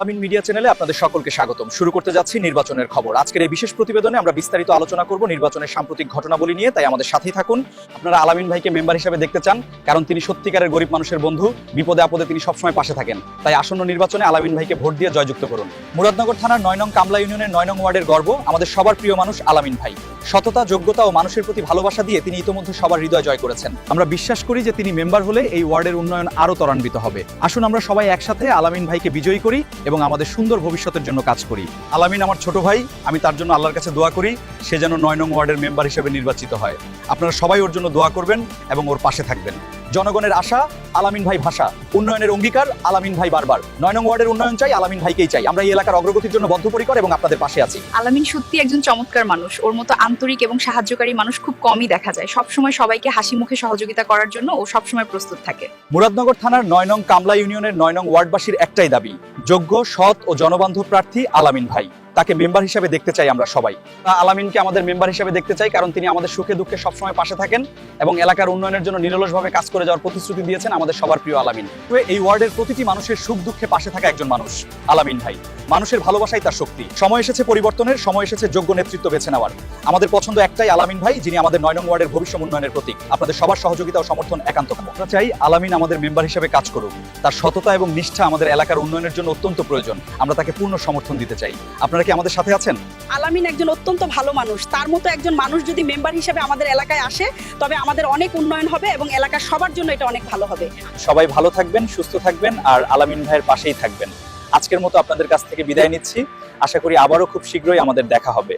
আমিন media চ্যানেলে আপনাদের সকলকে স্বাগতম। শুরু করতে যাচ্ছি নির্বাচনের খবর। আজকের এই বিশেষ প্রতিবেদনে আমরা বিস্তারিত আলোচনা করব নির্বাচনের সাম্প্রতিক ঘটনাবলী নিয়ে, তাই আমাদের সাথেই থাকুন। আপনারা আলামিন ভাইকে মেম্বার হিসেবে দেখতে চান, কারণ তিনি সত্যিকারের গরিব মানুষের বন্ধু, বিপদে আপদে তিনি সবসময় পাশে থাকেন। তাই আসন্ন নির্বাচনে আলামিন ভাইকে ভোট দিয়ে জয়যুক্ত করুন। মুরাদনগর থানার 9 নং কামলা ইউনিয়নের 9 নং ওয়ার্ডের গর্ব, আমাদের সবার প্রিয় মানুষ আলামিন ভাই। সততা, যোগ্যতা ও মানুষের প্রতি ভালোবাসা দিয়ে তিনি ইতোমধ্যে সবার হৃদয় জয় করেছেন। আমরা বিশ্বাস করি যে তিনি মেম্বার হলে এই ওয়ার্ডের উন্নয়ন আরো ত্বরান্বিত হবে। আসুন আমরা সবাই একসাথে আলামিন ভাইকে বিজয়ী করি এবং আমাদের সুন্দর ভবিষ্যতের জন্য কাজ করি। আলামিন আমার ছোট ভাই, আমি তার জন্য আল্লাহর কাছে দোয়া করি সে যেন 9 নং ওয়ার্ডের মেম্বার হিসেবে নির্বাচিত হয়। আপনারা সবাই ওর জন্য দোয়া করবেন এবং ওর পাশে থাকবেন। জনগণের আশা, আলামিন ভাই ভাষা, উন্নয়নের অঙ্গীকার, আলামিন ভাই বারবার। 9 নং ওয়ার্ডের উন্নয়ন চাই, আলামিন ভাইকেই চাই। আমরা এই এলাকার অগ্রগতির জন্য বদ্ধপরিকর এবং আপনাদের পাশে আছি। আলামিন সত্যি একজন চমৎকার মানুষ। ওর মতো আন্তরিক এবং সাহায্যকারী মানুষ খুব কমই দেখা যায়। সবসময় সবাইকে হাসি মুখে সহযোগিতা করার জন্য ও সবসময় প্রস্তুত থাকে। মুরাদনগর থানার 9 নং কামলা ইউনিয়নের 9 নং ওয়ার্ডবাসীর একটাই দাবি, যোগ্য, সৎ ও জনবান্ধব প্রার্থী আলামিন ভাই। তাকে মেম্বার হিসেবে দেখতে চাই আমরা সবাই। আলামিনকে আমাদের মেম্বার হিসেবে দেখতে চাই, কারণ তিনি আমাদের সুখে দুঃখে সবসময় পাশে থাকেন এবং এলাকার উন্নয়নের জন্য নিরলসভাবে কাজ করে যাওয়ার প্রতিশ্রুতি দিয়েছেন আমাদের সবার প্রিয় আলামিন। এই ওয়ার্ডের প্রতিটি মানুষের সুখ দুঃখে পাশে থাকা একজন মানুষ আলামিন ভাই। মানুষের ভালোবাসাই তার শক্তি। সময় এসেছে পরিবর্তনের, সময় এসেছে যোগ্য নেতৃত্ব বেছে নেওয়ার। আমাদের পছন্দ একটাই, আলামিন ভাই, যিনি আমাদের 9 নং ওয়ার্ডের ভবিষ্যৎ উন্নয়নের প্রতীক। আপনাদের সবার সহযোগিতা ও সমর্থন একান্ত কাম্য। আমরা চাই আলামিন আমাদের মেম্বার হিসেবে কাজ করুক। তার সততা এবং নিষ্ঠা আমাদের এলাকার উন্নয়নের জন্য অত্যন্ত প্রয়োজন। আমরা তাকে পূর্ণ সমর্থন দিতে চাই। আপনারা কি আমাদের সাথে আছেন? আলামিন একজন অত্যন্ত ভালো মানুষ। তার মতো একজন মানুষ যদি মেম্বার হিসেবে আমাদের এলাকায় আসে, তবে আমাদের অনেক উন্নয়ন হবে এবং এলাকার সবার জন্য এটা অনেক ভালো হবে। সবাই ভালো থাকবেন, সুস্থ থাকবেন আর আলামিন ভাইয়ের পাশেই থাকবেন। আজকের মতো আপনাদের কাছ থেকে বিদায় নিচ্ছি। আশা করি আবারও খুব শীঘ্রই আমাদের দেখা হবে।